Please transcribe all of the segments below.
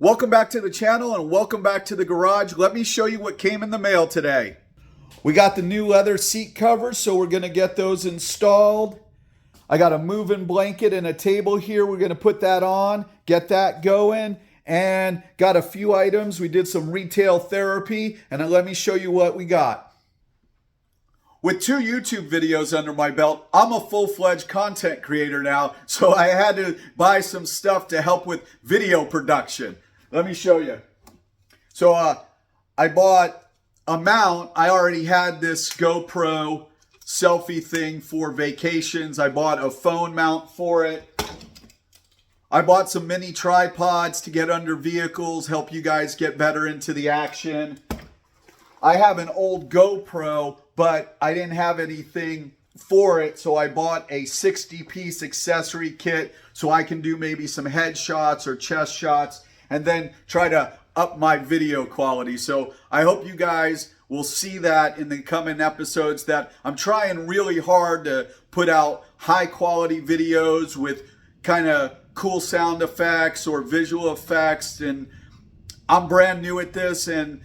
Welcome back to the channel and welcome back to the garage. Let me show you what came in the mail today. We got the new leather seat covers, so we're going to get those installed. I got a moving blanket and a table here. We're going to put that on, get that going, and got a few items. We did some retail therapy, and let me show you what we got. With 2 YouTube videos under my belt, I'm a full-fledged content creator now, so I had to buy some stuff to help with video production. Let me show you. So I bought a mount. I already had this GoPro selfie thing for vacations. I bought a phone mount for it. I bought some mini tripods to get under vehicles, help you guys get better into the action. I have an old GoPro, but I didn't have anything for it, so I bought a 60-piece accessory kit so I can do maybe some headshots or chest shots and then try to up my video quality. So I hope you guys will see that in the coming episodes, that I'm trying really hard to put out high quality videos with kind of cool sound effects or visual effects. And I'm brand new at this, and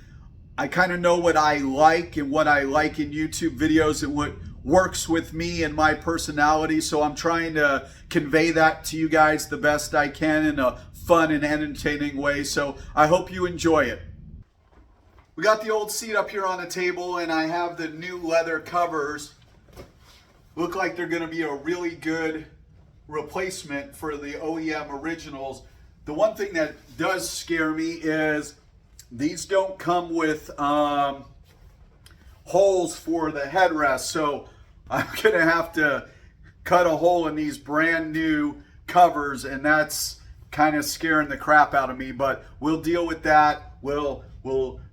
I kind of know what I like and what I like in YouTube videos and what works with me and my personality. So I'm trying to convey that to you guys the best I can in a fun and entertaining way. So I hope you enjoy it. We got the old seat up here on the table, and I have the new leather covers. Look like they're going to be a really good replacement for the OEM originals. The one thing that does scare me is these don't come with holes for the headrest, so I'm gonna have to cut a hole in these brand new covers, and that's kind of scaring the crap out of me. But we'll deal with that. We'll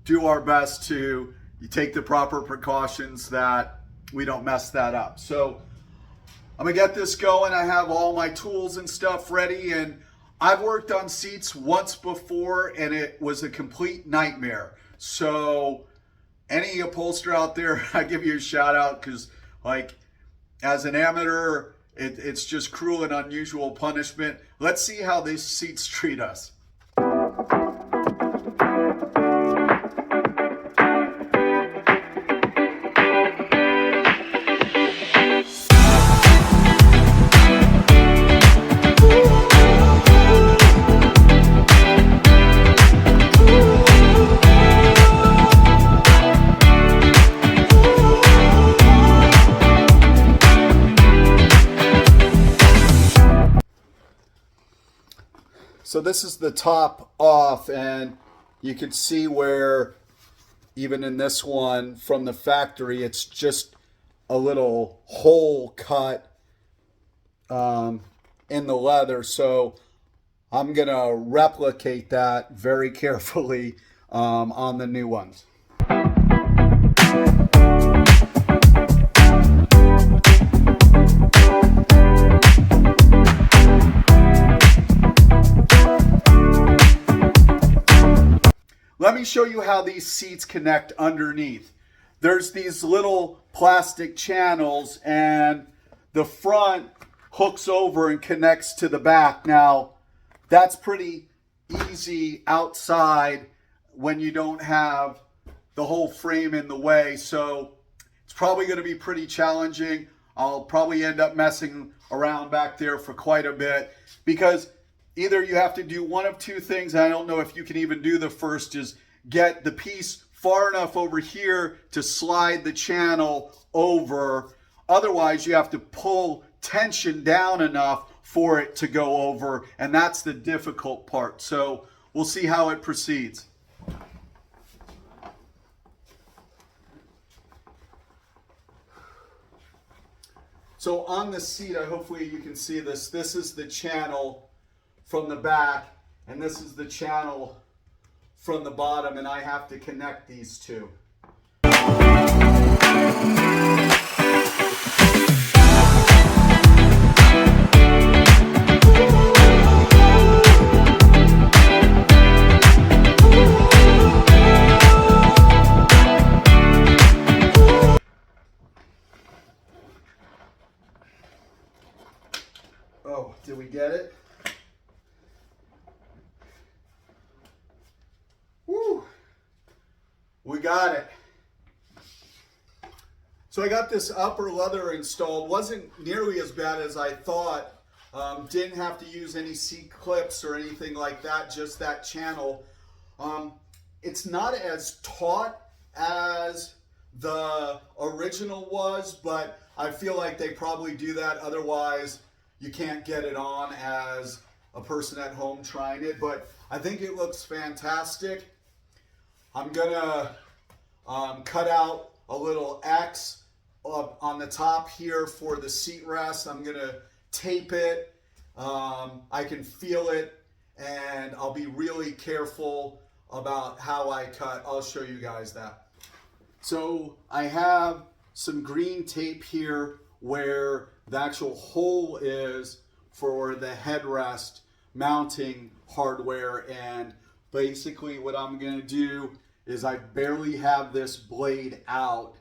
do our best to take the proper precautions that we don't mess that up. So I'm gonna get this going. I have all my tools and stuff ready, and I've worked on seats once before and it was a complete nightmare. So any upholsterer out there, I give you a shout out, because like as an amateur, it's just cruel and unusual punishment. Let's see how these seats treat us. So this is the top off, and you can see where even in this one from the factory, it's just a little hole cut in the leather. So I'm gonna replicate that very carefully on the new ones. Let me show you how these seats connect underneath. There's these little plastic channels, and the front hooks over and connects to the back. Now, that's pretty easy outside when you don't have the whole frame in the way. So it's probably going to be pretty challenging. I'll probably end up messing around back there for quite a bit, because either you have to do one of two things. I don't know if you can even do the first, is get the piece far enough over here to slide the channel over. Otherwise, you have to pull tension down enough for it to go over, and that's the difficult part. So we'll see how it proceeds. So on the seat, hopefully you can see this. This is the channel from the back, and this is the channel from the bottom, and I have to connect these two. Oh, did we get it? We got it. So I got this upper leather installed. Wasn't nearly as bad as I thought. Didn't have to use any seat clips or anything like that, just that channel. It's not as taut as the original was, but I feel like they probably do that. Otherwise, you can't get it on as a person at home trying it. But I think it looks fantastic. I'm gonna cut out a little X on the top here for the seat rest. I'm gonna tape it. I can feel it, and I'll be really careful about how I cut. I'll show you guys that. So I have some green tape here where the actual hole is for the headrest mounting hardware, and basically what I'm going to do is I barely have this blade out,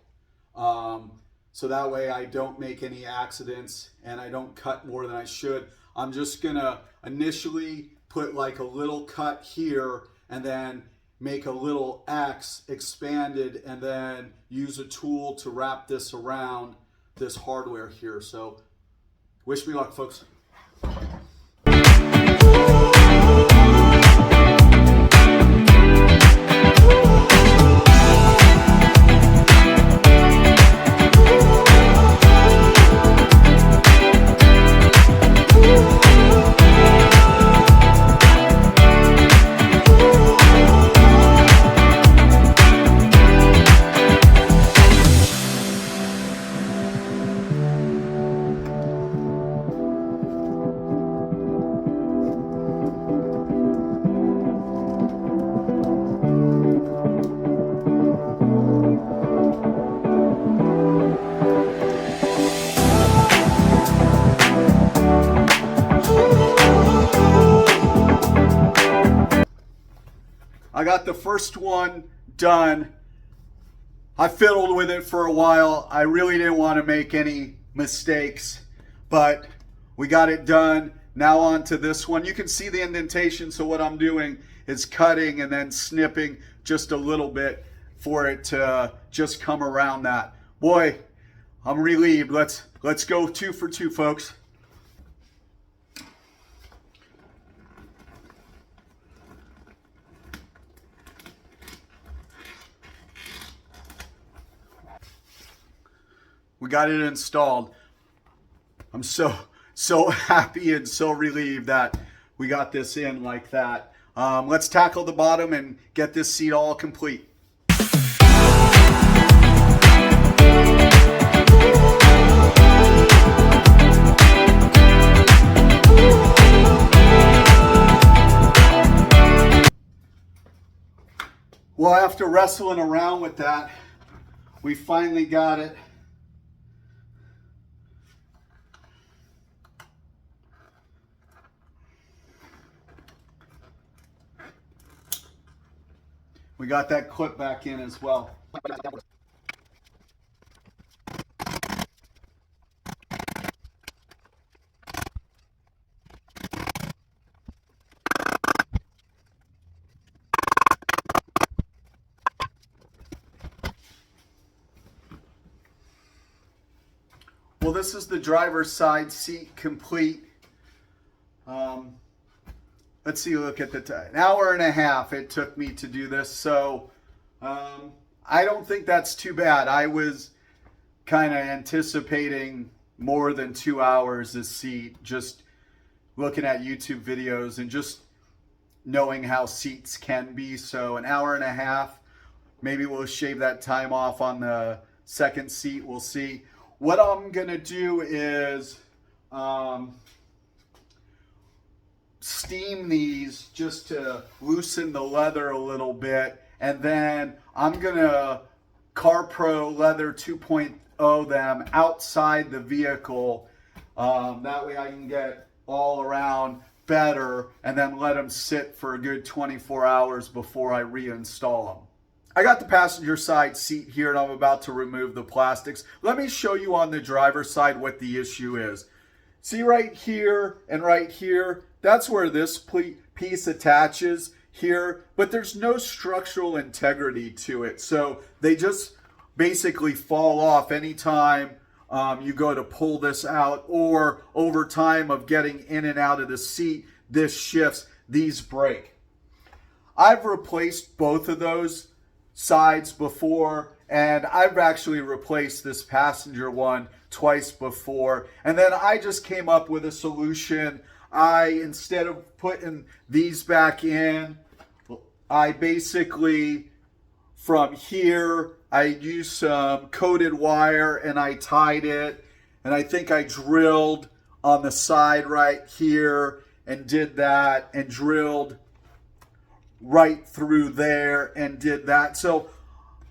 so that way I don't make any accidents and I don't cut more than I should. I'm just going to initially put like a little cut here and then make a little X expanded and then use a tool to wrap this around this hardware here. So wish me luck, folks. I got the first one done. I fiddled with it for a while. I really didn't want to make any mistakes, but we got it done. Now on to this one. You can see the indentation, so what I'm doing is cutting and then snipping just a little bit for it to just come around that. Boy, I'm relieved. Let's go 2 for 2, folks. We got it installed. I'm so happy and so relieved that we got this in like that. Let's tackle the bottom and get this seat all complete. Well, after wrestling around with that, we finally got it. We got that clip back in as well. Well, this is the driver's side seat complete. Let's see, look at the time. An hour and a half it took me to do this, so I don't think that's too bad. I was kind of anticipating more than 2 hours this seat, just looking at YouTube videos and just knowing how seats can be. So an hour and a half, maybe we'll shave that time off on the second seat. We'll see. What I'm gonna do is steam these just to loosen the leather a little bit, and then I'm gonna CarPro Leather 2.0 them outside the vehicle. That way I can get all around better and then let them sit for a good 24 hours before I reinstall them. I got the passenger side seat here and I'm about to remove the plastics. Let me show you on the driver's side what the issue is. See right here and right here, that's where this piece attaches. here, but there's no structural integrity to it. So they just basically fall off anytime you go to pull this out, or over time of getting in and out of the seat, this shifts, these break. I've replaced both of those sides before, and I've actually replaced this passenger one twice before. And then I just came up with a solution. Instead of putting these back in, I basically, from here, I used some coated wire and I tied it. And I think I drilled on the side right here and did that, and drilled right through there and did that. So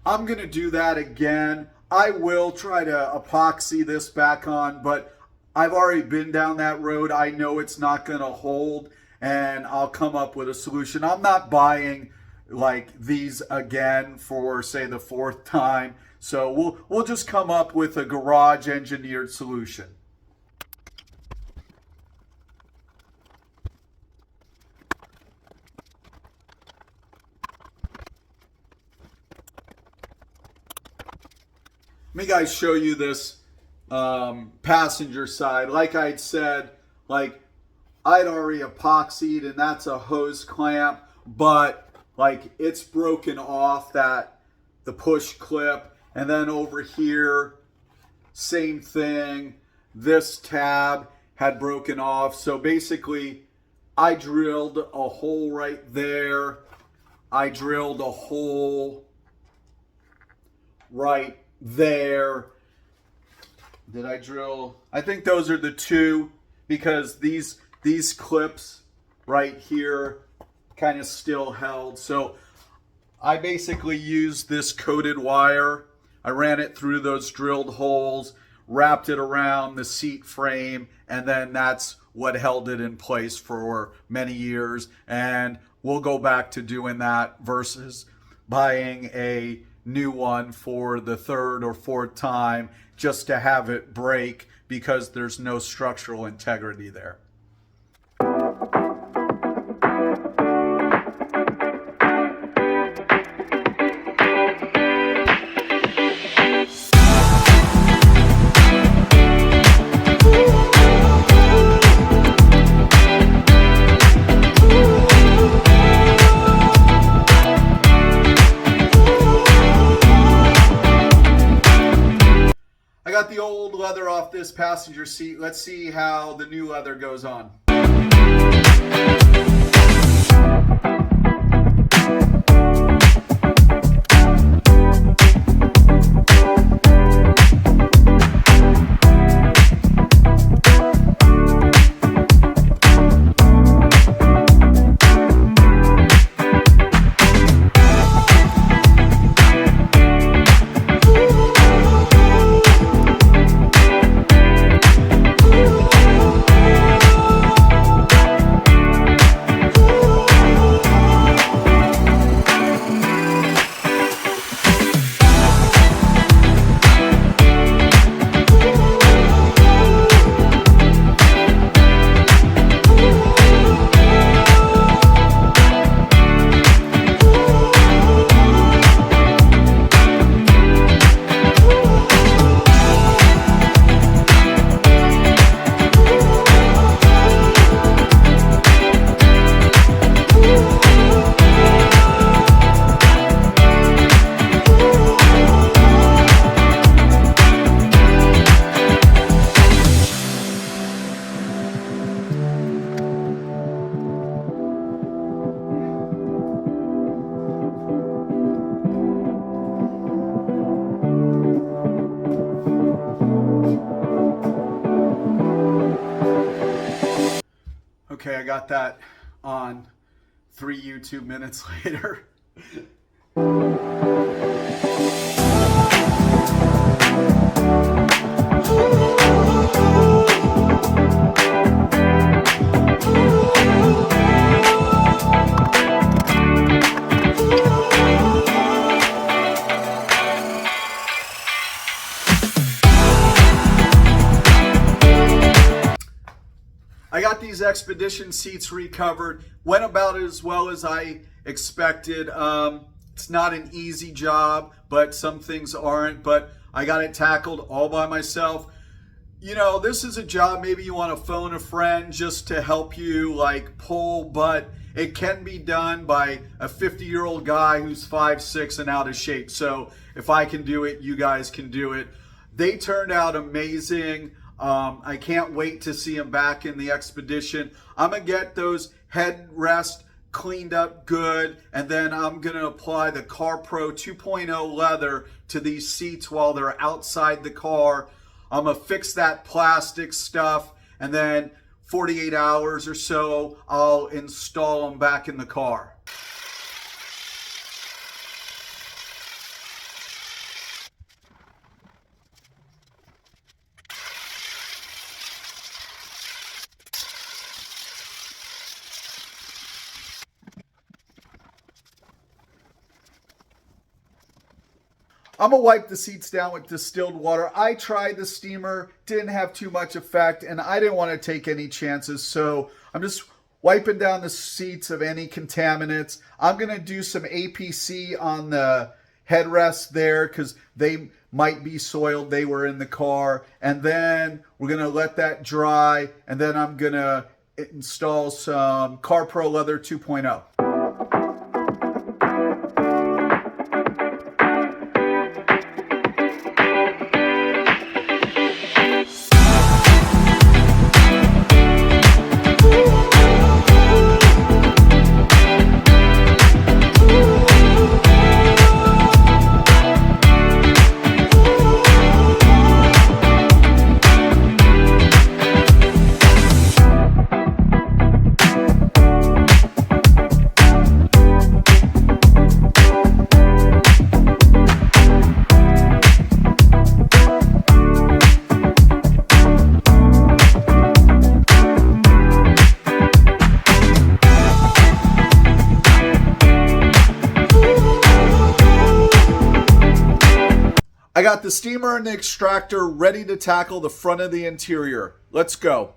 I'm going to do that again. I will try to epoxy this back on, but I've already been down that road. I know it's not going to hold, and I'll come up with a solution. I'm not buying like these again for, say, the fourth time. So we'll just come up with a garage engineered solution. Let me guys show you this passenger side. Like I'd said, like I'd already epoxied, and that's a hose clamp, but like it's broken off, the push clip. And then over here, same thing. This tab had broken off. So basically, I drilled a hole right there. I drilled a hole right there. Did I drill? I think those are the two, because these clips right here kind of still held. So I basically used this coated wire. I ran it through those drilled holes, wrapped it around the seat frame, and then that's what held it in place for many years. And we'll go back to doing that versus buying a new one for the third or fourth time just to have it break because there's no structural integrity there. I got the old leather off this passenger seat. Let's see how the new leather goes on. Okay, I got that on 3 YouTube minutes later. I got these Expedition seats recovered. Went about as well as I expected. It's not an easy job, but some things aren't. But I got it tackled all by myself. You know, this is a job maybe you want to phone a friend just to help you like pull, but it can be done by a 50-year-old guy who's 5'6" and out of shape. So if I can do it, you guys can do it. They turned out amazing. I can't wait to see them back in the Expedition. I'm going to get those headrests cleaned up good, and then I'm going to apply the CarPro 2.0 leather to these seats while they're outside the car. I'm going to fix that plastic stuff, and then 48 hours or so, I'll install them back in the car. I'm gonna wipe the seats down with distilled water. I tried the steamer, didn't have too much effect, and I didn't want to take any chances, so I'm just wiping down the seats of any contaminants. I'm gonna do some APC on the headrest there because they might be soiled. They were in the car, and then we're gonna let that dry, and then I'm gonna install some CarPro Leather 2.0. I got the steamer and the extractor ready to tackle the front of the interior. Let's go.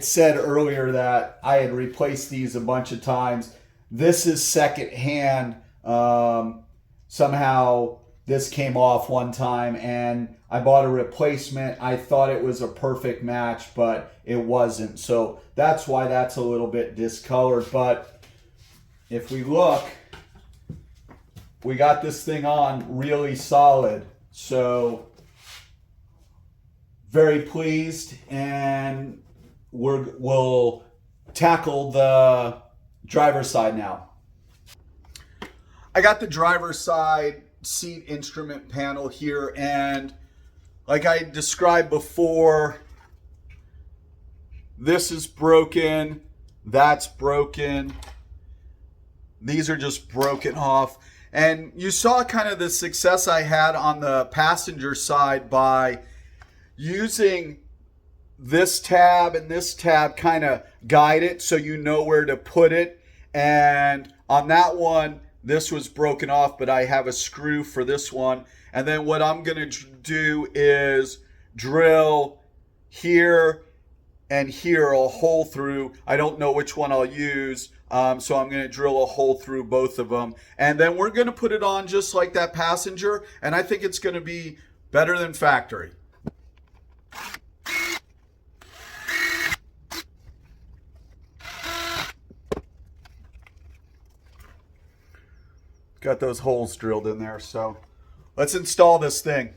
had said earlier that I had replaced these a bunch of times. This is secondhand. Somehow this came off one time and I bought a replacement. I thought it was a perfect match, but it wasn't. So that's why that's a little bit discolored. But if we look, we got this thing on really solid. So very pleased, and we'll tackle the driver's side now. I got the driver's side seat instrument panel here, and like I described before, this is broken, that's broken, these are just broken off. And you saw kind of the success I had on the passenger side by using this tab and this tab, kind of guide it so you know where to put it. And on that one, this was broken off, but I have a screw for this one. And then what I'm going to do is drill here and here a hole through. I don't know which one I'll use, so I'm going to drill a hole through both of them. And then we're going to put it on just like that passenger, and I think it's going to be better than factory. Got those holes drilled in there, so let's install this thing.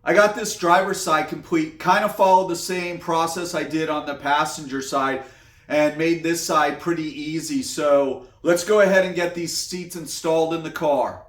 I got this driver's side complete, kind of followed the same process I did on the passenger side and made this side pretty easy. So let's go ahead and get these seats installed in the car.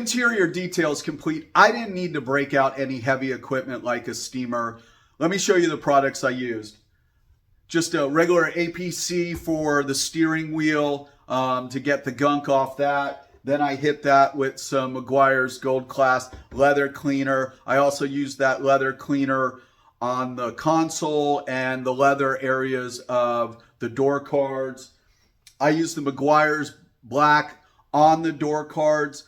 interior detail is complete. I didn't need to break out any heavy equipment like a steamer. Let me show you the products I used. Just a regular APC for the steering wheel to get the gunk off that. Then I hit that with some Meguiar's Gold Class leather cleaner. I also used that leather cleaner on the console and the leather areas of the door cards. I used the Meguiar's black on the door cards.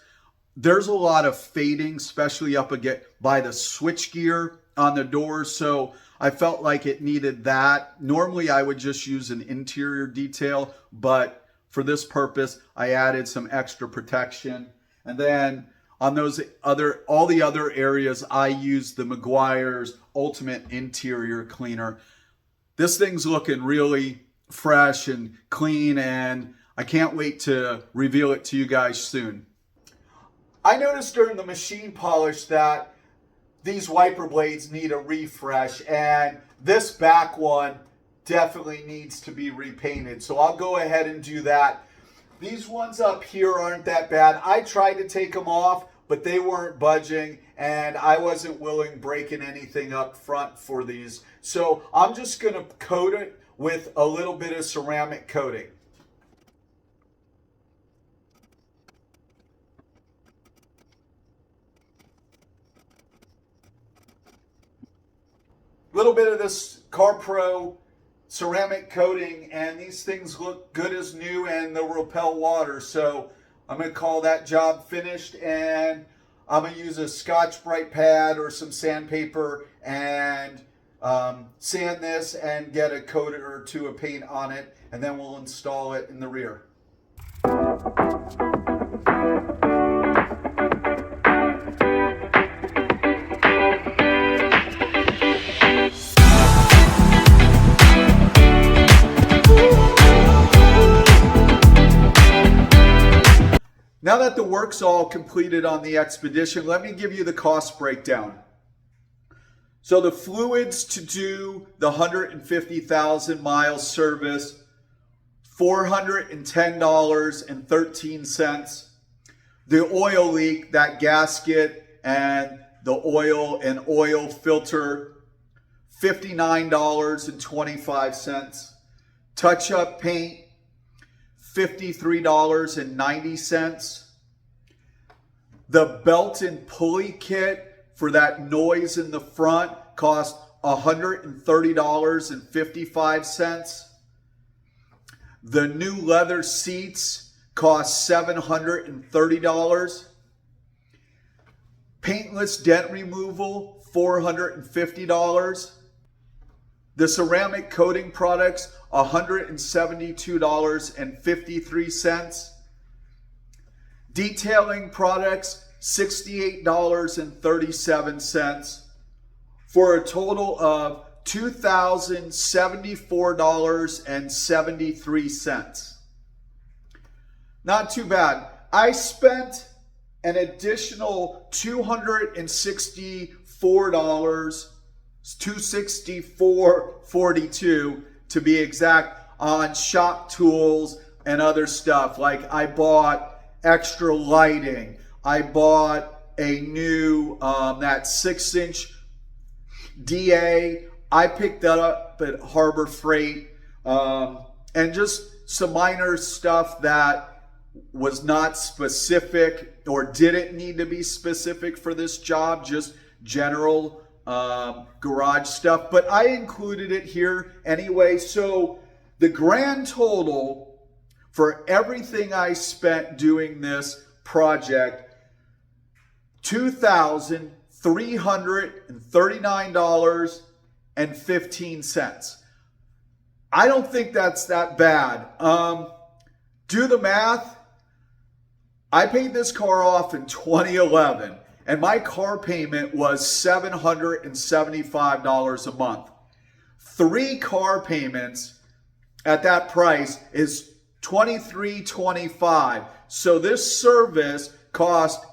There's a lot of fading, especially up again by the switchgear on the doors, so I felt like it needed that. Normally I would just use an interior detail, but for this purpose I added some extra protection. And then on all the other areas I used the Meguiar's Ultimate Interior Cleaner. This thing's looking really fresh and clean, and I can't wait to reveal it to you guys soon. I noticed during the machine polish that these wiper blades need a refresh, and this back one definitely needs to be repainted. So I'll go ahead and do that. These ones up here aren't that bad. I tried to take them off, but they weren't budging, and I wasn't willing breaking anything up front for these. So I'm just gonna coat it with a little bit of ceramic coating. Little bit of this CarPro ceramic coating, and these things look good as new and they'll repel water. So I'm going to call that job finished, and I'm going to use a Scotch-Brite pad or some sandpaper and sand this and get a coat or two of paint on it, and then we'll install it in the rear. Now that the work's all completed on the Expedition, let me give you the cost breakdown. So the fluids to do the 150,000 mile service, $410.13. The oil leak, that gasket and the oil and oil filter, $59.25. Touch-up paint, $53.90. The belt and pulley kit for that noise in the front cost $130.55. The new leather seats cost $730. Paintless dent removal, $450. The ceramic coating products, $172.53. Detailing products, $68.37, for a total of $2,074.73. Not too bad. I spent an additional $264, $264.42 to be exact, on shop tools and other stuff. Like I bought extra lighting. I bought a new, that 6-inch DA. I picked that up at Harbor Freight. And just some minor stuff that was not specific or didn't need to be specific for this job, just general garage stuff. But I included it here anyway. So the grand total for everything I spent doing this project, $2,339.15. I don't think that's that bad. Do the math. I paid this car off in 2011, and my car payment was $775 a month. 3 car payments at that price is $23.25. So this service cost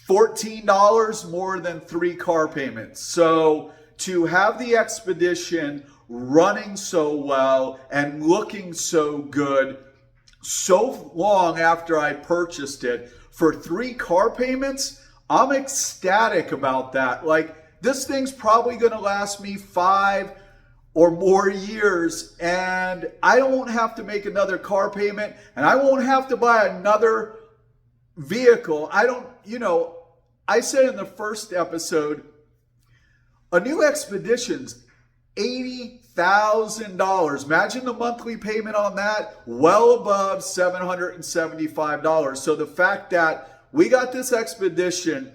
$14 more than 3 car payments. So to have the Expedition running so well and looking so good so long after I purchased it, for 3 car payments, I'm ecstatic about that. Like, this thing's probably going to last me 5 or more years, and I won't have to make another car payment, and I won't have to buy another vehicle. I said in the first episode, a new Expedition's $80,000. Imagine the monthly payment on that, well above $775. So the fact that we got this Expedition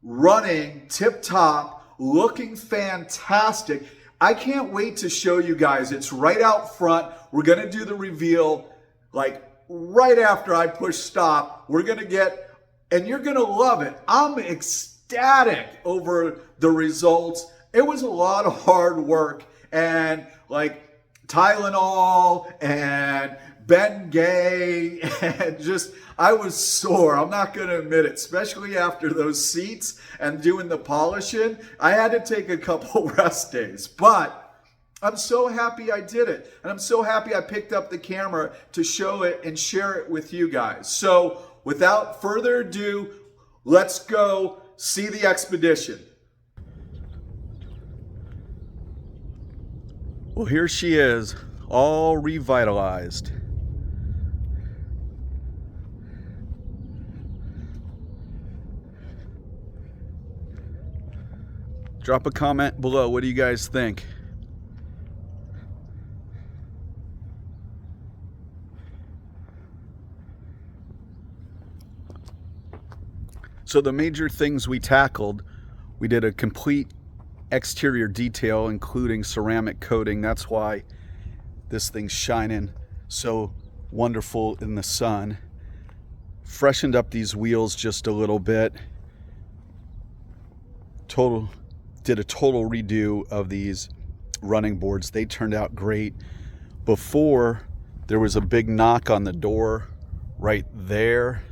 running tip top, looking fantastic, I can't wait to show you guys. It's right out front. We're going to do the reveal like right after I push stop. We're going to get, and you're going to love it. I'm ecstatic over the results. It was a lot of hard work, and like Tylenol and Ben Gay, and just, I was sore. I'm not going to admit it, especially after those seats and doing the polishing. I had to take a couple rest days, but I'm so happy I did it. And I'm so happy I picked up the camera to show it and share it with you guys. So without further ado, let's go see the Expedition. Well, here she is, all revitalized. Drop a comment below. What do you guys think? So the major things we tackled, we did a complete exterior detail, including ceramic coating. That's why this thing's shining so wonderful in the sun. Freshened up these wheels just a little bit. Did a total redo of these running boards. They turned out great. Before, there was a big knock on the door right there,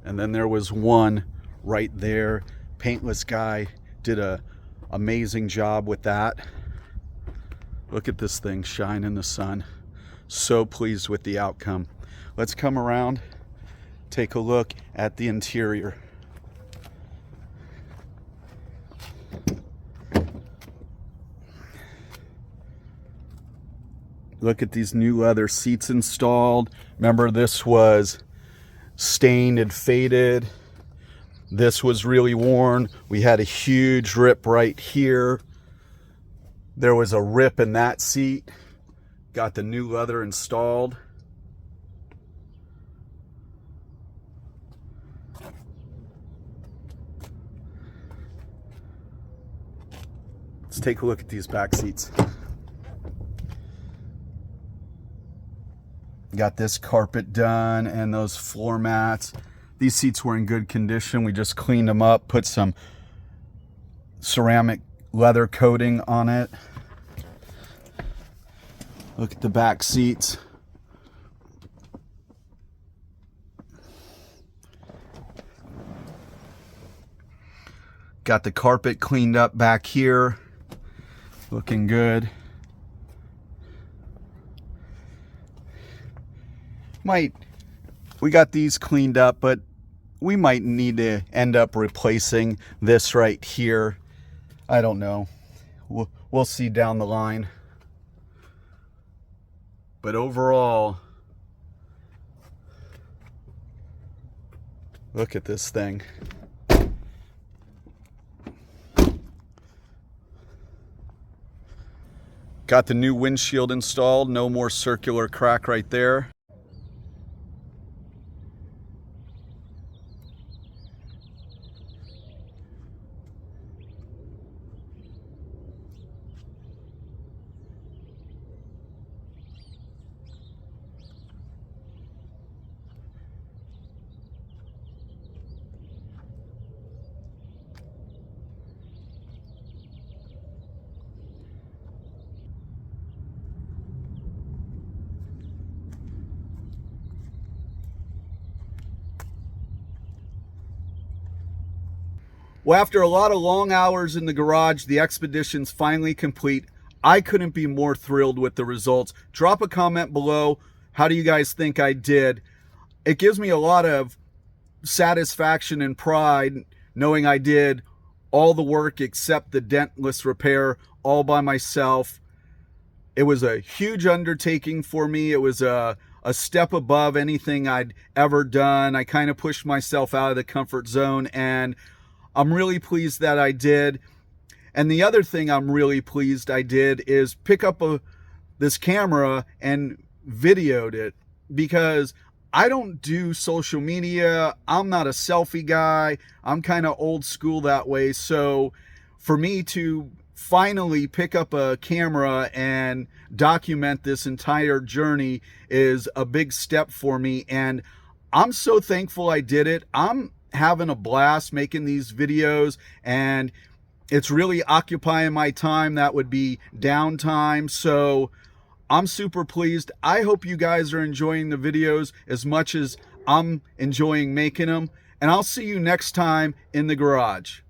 and then there was one right there. Paintless guy did a amazing job with that. Look at this thing shine in the sun. So pleased with the outcome. Let's come around, take a look at the interior. Look at these new leather seats installed. Remember, this was stained and faded. This was really worn. We had a huge rip right here. There was a rip in that seat. Got the new leather installed. Let's take a look at these back seats. Got this carpet done and those floor mats. These seats were in good condition. We just cleaned them up, put some ceramic leather coating on it. Look at the back seats. Got the carpet cleaned up back here. Looking good. We got these cleaned up, but we might need to end up replacing this right here. I don't know. We'll see down the line. But overall, look at this thing. Got the new windshield installed. No more circular crack right there. Well, after a lot of long hours in the garage, the Expedition's finally complete. I couldn't be more thrilled with the results. Drop a comment below. How do you guys think I did? It gives me a lot of satisfaction and pride knowing I did all the work except the dentless repair all by myself. It was a huge undertaking for me. It was a step above anything I'd ever done. I kind of pushed myself out of the comfort zone, and I'm really pleased that I did. And the other thing I'm really pleased I did is pick up this camera and videoed it, because I don't do social media. I'm not a selfie guy. I'm kind of old school that way. So for me to finally pick up a camera and document this entire journey is a big step for me, and I'm so thankful I did it. I'm having a blast making these videos, and it's really occupying my time that would be downtime. So I'm super pleased. I hope you guys are enjoying the videos as much as I'm enjoying making them, and I'll see you next time in the garage.